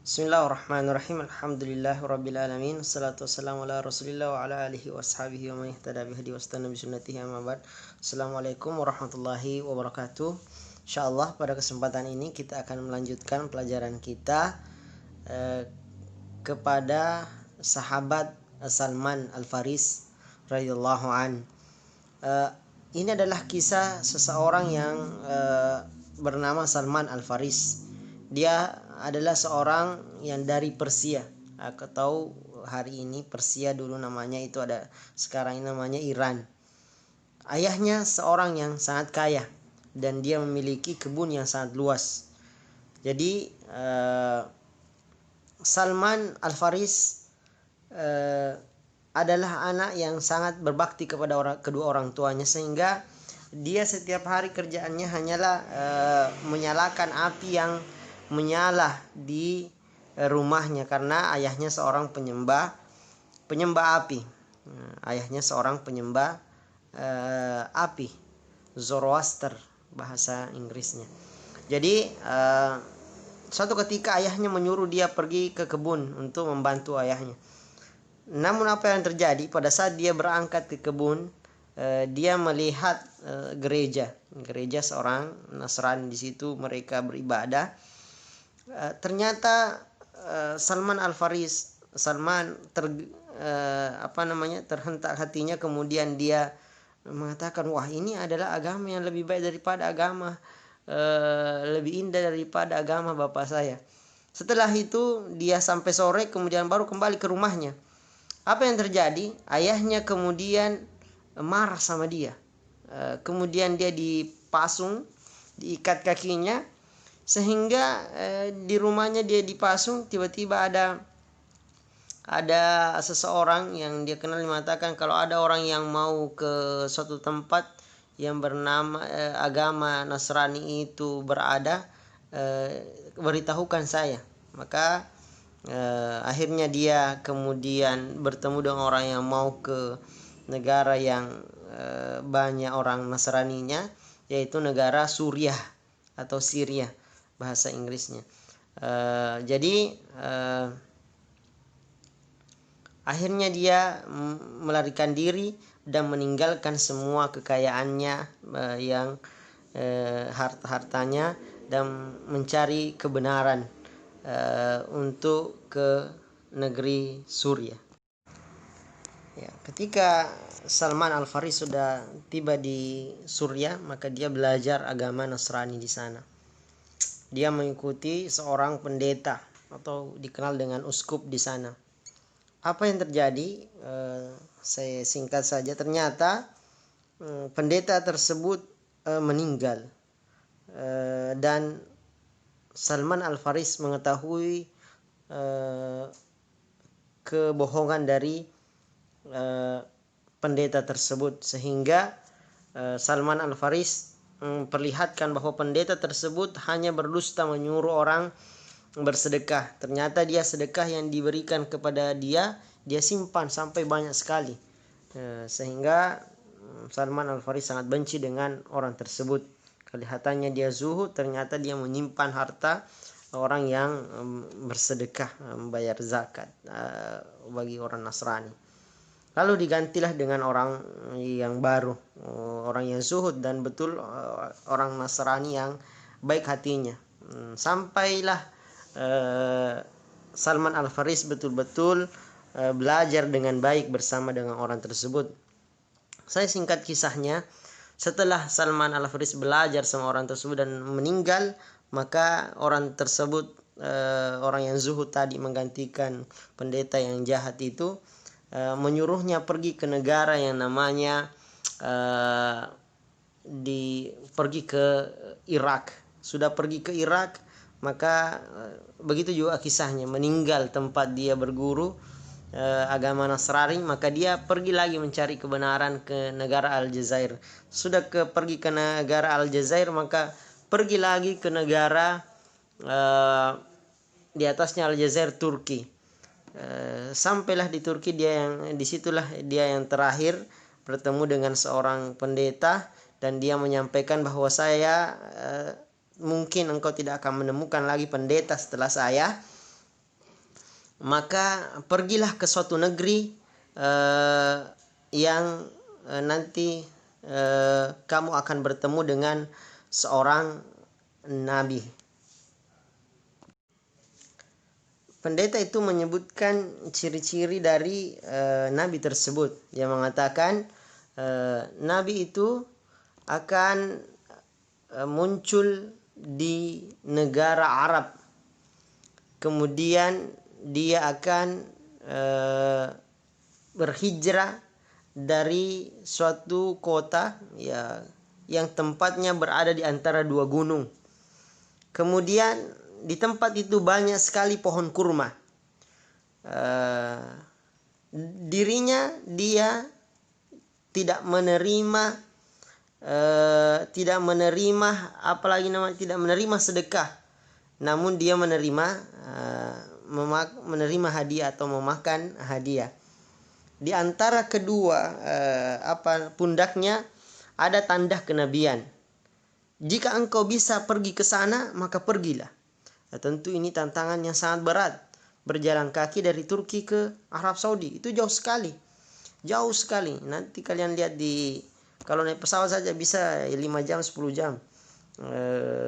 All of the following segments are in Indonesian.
Bismillahirrahmanirrahim. Alhamdulillahirabbil alamin. Wassalatu wassalamu ala Rasulillah wa ala alihi washabihi wa man ihtada bihadi wastana bi sunnatihi amma ba'd. Assalamualaikum warahmatullahi wabarakatuh. Insyaallah pada kesempatan ini kita akan melanjutkan pelajaran kita kepada sahabat Salman Al-Faris radhiyallahu an. Ini adalah kisah seseorang yang bernama Salman Al-Faris. Dia adalah seorang yang dari Persia. Aku tahu hari ini Persia, dulu namanya itu ada, sekarang ini namanya Iran. Ayahnya seorang yang sangat kaya dan dia memiliki kebun yang sangat luas. Jadi Salman Al-Faris adalah anak yang sangat berbakti kepada kedua orang tuanya, sehingga dia setiap hari kerjaannya hanyalah menyalakan api yang menyala di rumahnya, karena ayahnya seorang penyembah api. Ayahnya seorang penyembah api, Zoroaster bahasa Inggrisnya. Jadi suatu ketika ayahnya menyuruh dia pergi ke kebun untuk membantu ayahnya. Namun apa yang terjadi pada saat dia berangkat ke kebun, dia melihat gereja seorang Nasrani. Di situ mereka beribadah. Ternyata Salman Al-Faris terhentak hatinya, kemudian dia mengatakan, wah, ini adalah agama yang lebih baik daripada agama, lebih indah daripada agama bapak saya. Setelah itu dia sampai sore, kemudian baru kembali ke rumahnya. Apa yang terjadi? Ayahnya kemudian marah sama dia. Kemudian dia dipasung, diikat kakinya, sehingga di rumahnya dia dipasung. Tiba-tiba ada seseorang yang dia kenal mengatakan, kalau ada orang yang mau ke suatu tempat yang bernama agama Nasrani itu berada, beritahukan saya. Maka akhirnya dia kemudian bertemu dengan orang yang mau ke negara yang banyak orang Nasraninya, yaitu negara Suriah atau Syria bahasa Inggrisnya. Jadi akhirnya dia melarikan diri dan meninggalkan semua kekayaannya yang hartanya, dan mencari kebenaran untuk ke negeri Suriah. Ya, ketika Salman Al-Faris sudah tiba di Suriah, maka dia belajar agama Nasrani di sana. Dia mengikuti seorang pendeta atau dikenal dengan uskup di sana. Apa yang terjadi? Saya singkat saja. Ternyata pendeta tersebut meninggal, dan Salman Al-Faris mengetahui kebohongan dari pendeta tersebut, sehingga Salman Al-Faris memperlihatkan bahwa pendeta tersebut hanya berdusta menyuruh orang bersedekah. Ternyata dia sedekah yang diberikan kepada dia simpan sampai banyak sekali, sehingga Salman Al-Faris sangat benci dengan orang tersebut. Kelihatannya dia zuhud, ternyata dia menyimpan harta orang yang bersedekah, membayar zakat bagi orang Nasrani. Lalu digantilah dengan orang yang baru, orang yang zuhud dan betul orang Nasrani yang baik hatinya. Sampailah Salman Al-Faris betul-betul belajar dengan baik bersama dengan orang tersebut. Saya singkat kisahnya. Setelah Salman Al-Faris belajar sama orang tersebut dan meninggal, maka orang tersebut, orang yang zuhud tadi menggantikan pendeta yang jahat itu, menyuruhnya pergi ke negara yang namanya pergi ke Irak. Sudah pergi ke Irak, maka begitu juga kisahnya, meninggal tempat dia berguru agama Nasrani, maka dia pergi lagi mencari kebenaran ke negara Aljazair. Sudah pergi ke negara Aljazair, maka pergi lagi ke negara di atasnya Aljazair, Turki. Sampailah di Turki, disitulah dia yang terakhir bertemu dengan seorang pendeta, dan dia menyampaikan bahwa saya mungkin engkau tidak akan menemukan lagi pendeta setelah saya, maka pergilah ke suatu negeri yang nanti kamu akan bertemu dengan seorang nabi. Pendeta itu menyebutkan ciri-ciri dari nabi tersebut. Dia mengatakan nabi itu akan muncul di negara Arab. Kemudian dia akan berhijrah dari suatu kota ya yang tempatnya berada di antara dua gunung. Kemudian di tempat itu banyak sekali pohon kurma. Dirinya dia tidak menerima tidak menerima sedekah, namun dia menerima hadiah atau memakan hadiah. Di antara kedua pundaknya ada tanda kenabian. Jika engkau bisa pergi ke sana, maka pergilah. Tentu ini tantangan yang sangat berat. Berjalan kaki dari Turki ke Arab Saudi itu jauh sekali. Nanti kalian lihat kalau naik pesawat saja bisa 5 jam 10 jam.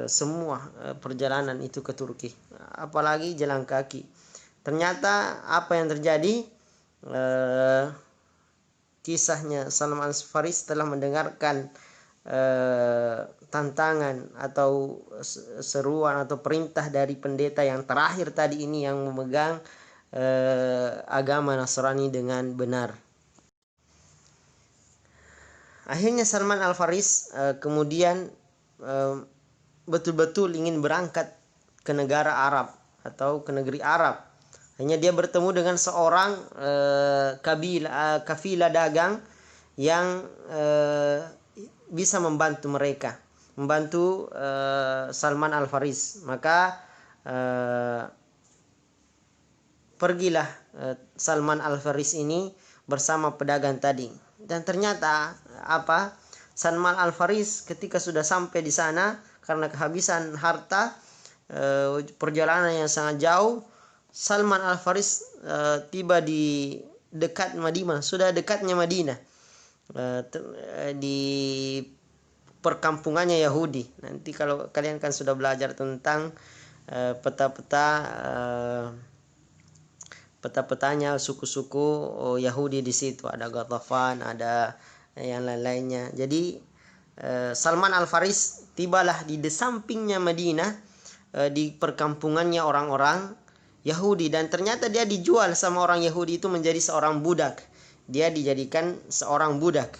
Semua perjalanan itu ke Turki, apalagi jalan kaki. Ternyata apa yang terjadi, kisahnya Salman Al-Farisi telah mendengarkan tantangan atau seruan atau perintah dari pendeta yang terakhir tadi ini yang memegang agama Nasrani dengan benar. Akhirnya Salman Al-Farisi kemudian betul-betul ingin berangkat ke negara Arab atau ke negeri Arab. Hanya dia bertemu dengan seorang kafilah dagang yang bisa membantu Salman Al-Farisi. Maka pergilah Salman Al-Farisi ini bersama pedagang tadi. Dan ternyata Salman Al-Farisi ketika sudah sampai di sana karena kehabisan harta, perjalanan yang sangat jauh, Salman Al-Farisi tiba di dekat Madinah, sudah dekatnya Madinah, di perkampungannya Yahudi. Nanti kalau kalian kan sudah belajar tentang peta-petanya suku-suku Yahudi di situ, ada Ghatafan, ada yang lain-lainnya. Jadi Salman Al-Farisi tibalah di sampingnya Madinah, di perkampungannya orang-orang Yahudi, dan ternyata dia dijual sama orang Yahudi itu menjadi seorang budak. Dia dijadikan seorang budak.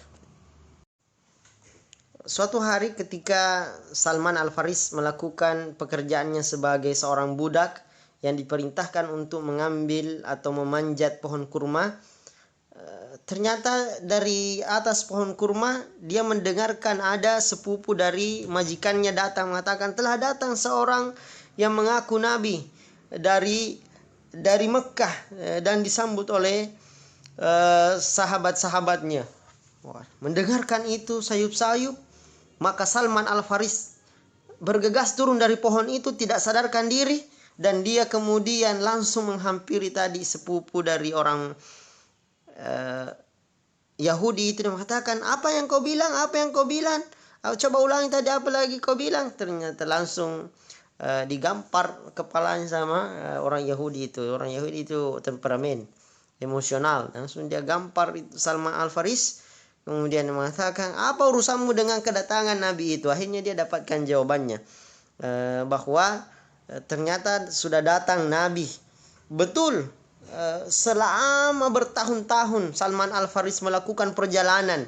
Suatu hari ketika Salman Al-Farisi melakukan pekerjaannya sebagai seorang budak yang diperintahkan untuk mengambil atau memanjat pohon kurma, ternyata dari atas pohon kurma dia mendengarkan ada sepupu dari majikannya datang mengatakan, telah datang seorang yang mengaku nabi dari Mekah dan disambut oleh sahabat-sahabatnya. Mendengarkan itu sayup-sayup, maka Salman Al-Farisi bergegas turun dari pohon itu, tidak sadarkan diri, dan dia kemudian langsung menghampiri tadi sepupu dari orang Yahudi itu, dan mengatakan, apa yang kau bilang? Coba ulangi tadi, apa lagi kau bilang? Ternyata langsung digampar kepalanya sama orang Yahudi itu. Orang Yahudi itu temperamen, emosional. Langsung dia gampar Salman Al-Farisi. Kemudian mengatakan, apa urusanmu dengan kedatangan Nabi itu? Akhirnya dia dapatkan jawabannya, bahwa ternyata sudah datang Nabi. Betul, selama bertahun-tahun Salman Al-Farisi melakukan perjalanan,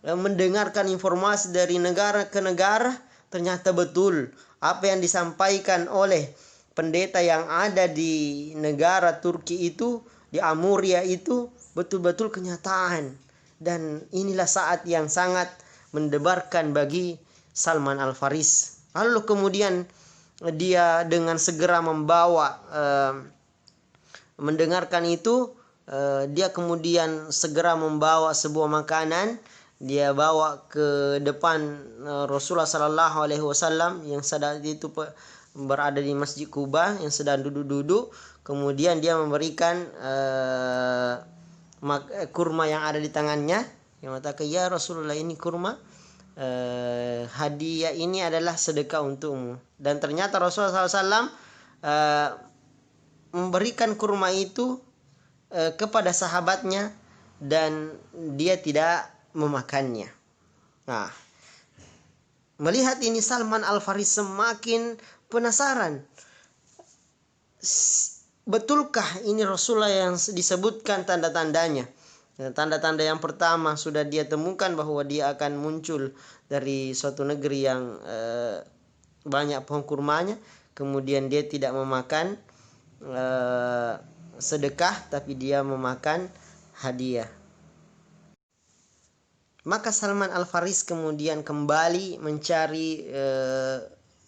mendengarkan informasi dari negara ke negara. Ternyata betul apa yang disampaikan oleh pendeta yang ada di negara Turki itu, di Amuria itu, betul-betul kenyataan. Dan inilah saat yang sangat mendebarkan bagi Salman Al-Farisi. Lalu kemudian dia dengan segera mendengarkan itu, dia kemudian segera membawa sebuah makanan. Dia bawa ke depan Rasulullah Sallallahu Alaihi Wasallam yang saat itu berada di Masjid Kuba yang sedang duduk-duduk, kemudian dia memberikan kurma yang ada di tangannya. Yang mengatakan, ya Rasulullah, ini kurma, hadiah ini adalah sedekah untukmu. Dan ternyata Rasulullah SAW memberikan kurma itu kepada sahabatnya dan dia tidak memakannya. Nah, melihat ini Salman Al-Faris semakin penasaran. Betulkah ini Rasulullah yang disebutkan tanda-tandanya? Tanda-tanda yang pertama sudah dia temukan bahwa dia akan muncul dari suatu negeri yang banyak pohon kurmanya. Kemudian dia tidak memakan sedekah, tapi dia memakan hadiah. Maka Salman Al-Faris kemudian kembali mencari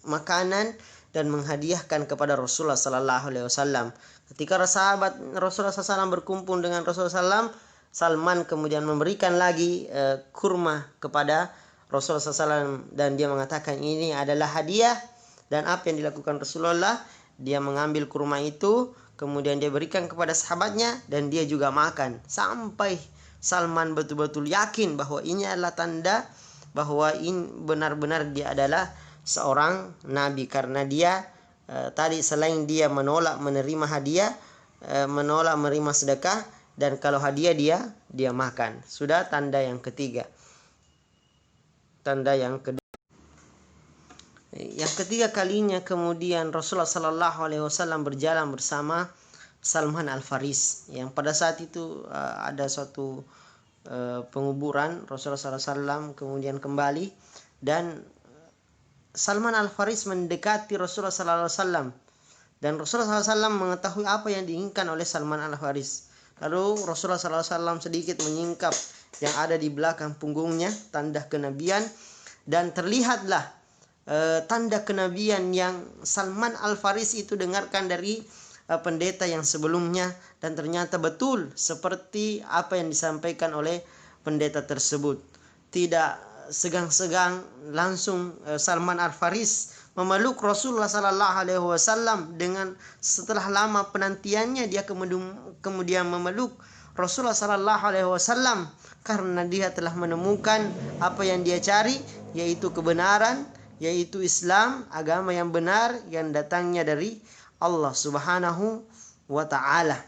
makanan dan menghadiahkan kepada Rasulullah Sallallahu Alaihi Wasallam. Ketika sahabat Rasulullah SAW berkumpul dengan Rasulullah SAW, Salman kemudian memberikan lagi kurma kepada Rasulullah SAW dan dia mengatakan ini adalah hadiah. Dan apa yang dilakukan Rasulullah? Dia mengambil kurma itu, kemudian dia berikan kepada sahabatnya dan dia juga makan. Sampai Salman betul-betul yakin bahwa ini adalah tanda bahwa ini benar-benar dia adalah seorang nabi, karena dia tadi selain dia menolak menerima hadiah, menolak menerima sedekah, dan kalau hadiah dia makan. Sudah tanda yang ketiga. Tanda yang kedua. Yang ketiga kalinya kemudian Rasulullah Sallallahu Alaihi Wasallam berjalan bersama Salman Al-Faris, yang pada saat itu ada suatu penguburan Rasulullah Sallallahu Alaihi Wasallam, kemudian kembali dan Salman Al-Faris mendekati Rasulullah Sallallahu Alaihi Wasallam dan Rasulullah SAW mengetahui apa yang diinginkan oleh Salman Al-Faris. Lalu Rasulullah SAW sedikit menyingkap yang ada di belakang punggungnya, tanda kenabian, dan terlihatlah tanda kenabian yang Salman Al-Faris itu dengarkan dari pendeta yang sebelumnya, dan ternyata betul seperti apa yang disampaikan oleh pendeta tersebut. Tidak segang-segang langsung Salman Al-Faris memeluk Rasulullah Sallallahu Alaihi Wasallam. Dengan setelah lama penantiannya dia kemudian memeluk Rasulullah Sallallahu Alaihi Wasallam karena dia telah menemukan apa yang dia cari, yaitu kebenaran, yaitu Islam, agama yang benar yang datangnya dari Allah Subhanahu wa Ta'ala.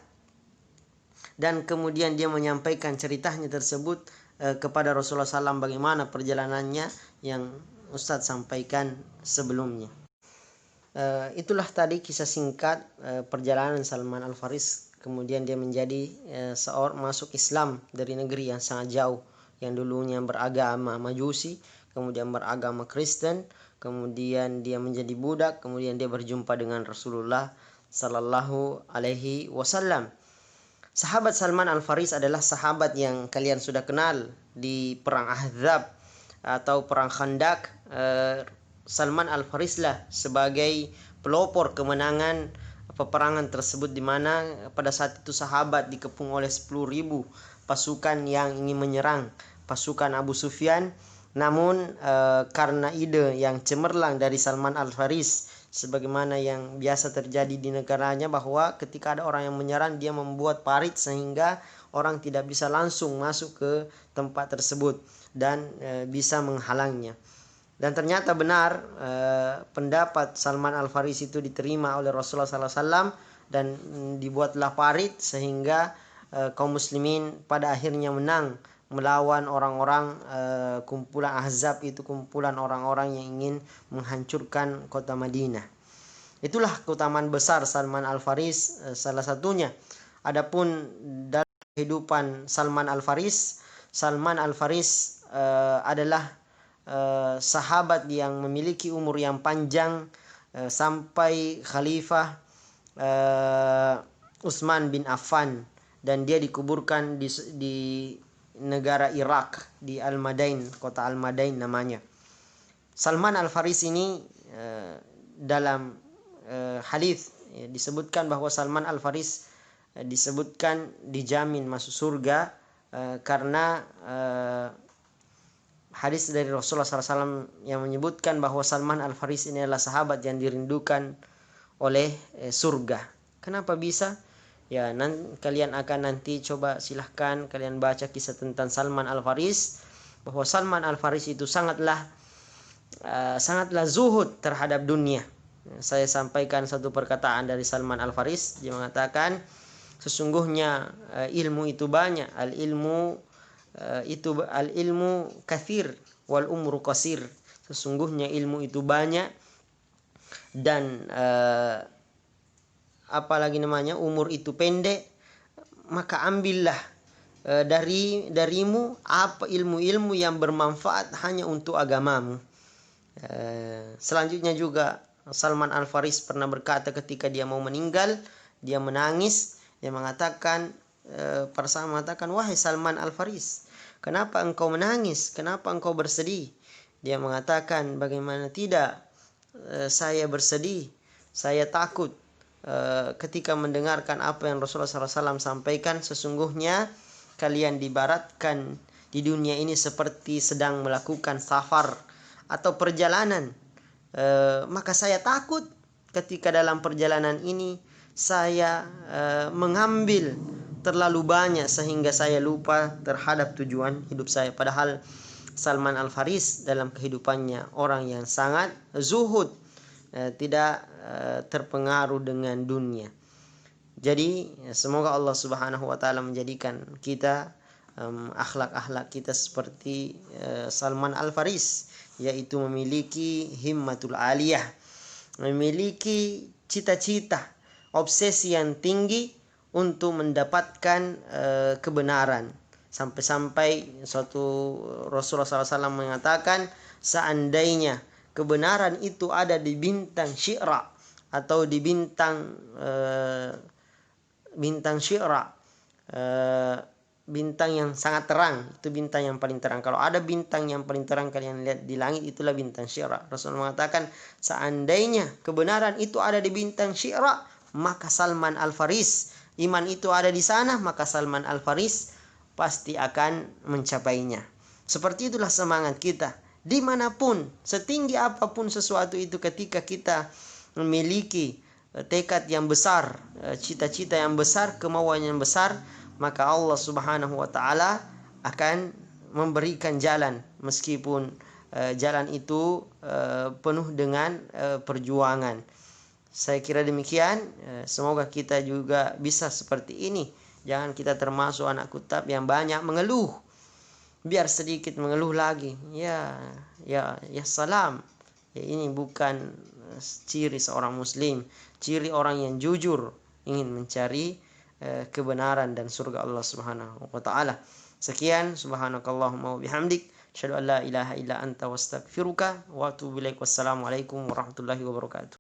Dan kemudian dia menyampaikan ceritanya tersebut kepada Rasulullah SAW, bagaimana perjalanannya yang Ustadz sampaikan sebelumnya. Itulah tadi kisah singkat perjalanan Salman Al-Faris. Kemudian dia menjadi seorang masuk Islam dari negeri yang sangat jauh, yang dulunya beragama Majusi, kemudian beragama Kristen, kemudian dia menjadi budak, kemudian dia berjumpa dengan Rasulullah Sallallahu Alaihi Wasallam. Sahabat Salman Al-Faris adalah sahabat yang kalian sudah kenal di perang Ahzab atau perang Khandak. Salman Al-Faris lah sebagai pelopor kemenangan peperangan tersebut, di mana pada saat itu sahabat dikepung oleh 10.000 pasukan yang ingin menyerang pasukan Abu Sufyan. Namun karena ide yang cemerlang dari Salman Al-Faris, sebagaimana yang biasa terjadi di negaranya, bahwa ketika ada orang yang menyerang, dia membuat parit sehingga orang tidak bisa langsung masuk ke tempat tersebut dan bisa menghalangnya. Dan ternyata benar pendapat Salman Al-Faris itu diterima oleh Rasulullah SAW dan dibuatlah parit sehingga kaum muslimin pada akhirnya menang melawan orang-orang kumpulan Ahzab, itu kumpulan orang-orang yang ingin menghancurkan kota Madinah. Itulah keutamaan besar Salman Al-Faris, salah satunya. Adapun dalam kehidupan Salman Al-Faris adalah sahabat yang memiliki umur yang panjang sampai Khalifah Utsman bin Affan, dan dia dikuburkan di negara Irak, di Al-Madain, kota Al-Madain namanya. Salman Al-Faris ini dalam hadis disebutkan bahwa Salman Al-Faris disebutkan dijamin masuk surga karena hadis dari Rasulullah SAW yang menyebutkan bahwa Salman Al-Farisi ini adalah sahabat yang dirindukan oleh surga. Kenapa bisa? Ya, kalian akan nanti coba silahkan kalian baca kisah tentang Salman Al-Faris, bahwa Salman Al-Faris itu sangatlah zuhud terhadap dunia. Saya sampaikan satu perkataan dari Salman Al-Faris, dia mengatakan sesungguhnya ilmu itu banyak, al ilmu kathir wal umru qasir. Sesungguhnya ilmu itu banyak dan umur itu pendek, maka ambillah darimu apa ilmu-ilmu yang bermanfaat hanya untuk agamamu. Selanjutnya juga Salman Al-Faris pernah berkata ketika dia mau meninggal, dia menangis, dia mengatakan wahai Salman Al-Faris, kenapa engkau menangis? Kenapa engkau bersedih? Dia mengatakan, bagaimana tidak, saya bersedih, saya takut ketika mendengarkan apa yang Rasulullah SAW sampaikan. Sesungguhnya kalian dibaratkan di dunia ini seperti sedang melakukan safar atau perjalanan. Maka saya takut ketika dalam perjalanan ini saya mengambil terlalu banyak sehingga saya lupa terhadap tujuan hidup saya. Padahal Salman Al-Faris dalam kehidupannya orang yang sangat zuhud, tidak terpengaruh dengan dunia. Jadi semoga Allah Subhanahu wa taala menjadikan kita akhlak-akhlak kita seperti Salman Al-Faris, yaitu memiliki himmatul aliyah, memiliki cita-cita, obsesi yang tinggi untuk mendapatkan kebenaran. Sampai-sampai suatu Rasulullah SAW mengatakan, seandainya kebenaran itu ada di bintang Syira atau di bintang Syira, bintang yang sangat terang, itu bintang yang paling terang. Kalau ada bintang yang paling terang kalian lihat di langit, itulah bintang Syira. Rasulullah mengatakan, seandainya kebenaran itu ada di bintang Syira, maka Salman Al-Faris, iman itu ada di sana, maka Salman Al-Faris pasti akan mencapainya. Seperti itulah semangat kita. Dimanapun, setinggi apapun sesuatu itu, ketika kita memiliki tekad yang besar, cita-cita yang besar, kemauan yang besar, maka Allah Subhanahu wa taala akan memberikan jalan, meskipun jalan itu penuh dengan perjuangan. Saya kira demikian. Semoga kita juga bisa seperti ini. Jangan kita termasuk anak kutab yang banyak mengeluh. Biar sedikit mengeluh lagi. Ya salam. Ya, ini bukan ciri seorang muslim. Ciri orang yang jujur ingin mencari kebenaran dan surga Allah Subhanahu wa taala. Sekian, subhanakallahumma wa bihamdik, asyhadu an la ilaha illa anta wastaghfiruka wa atubu ilaik. Wassalamualaikum warahmatullahi wabarakatuh.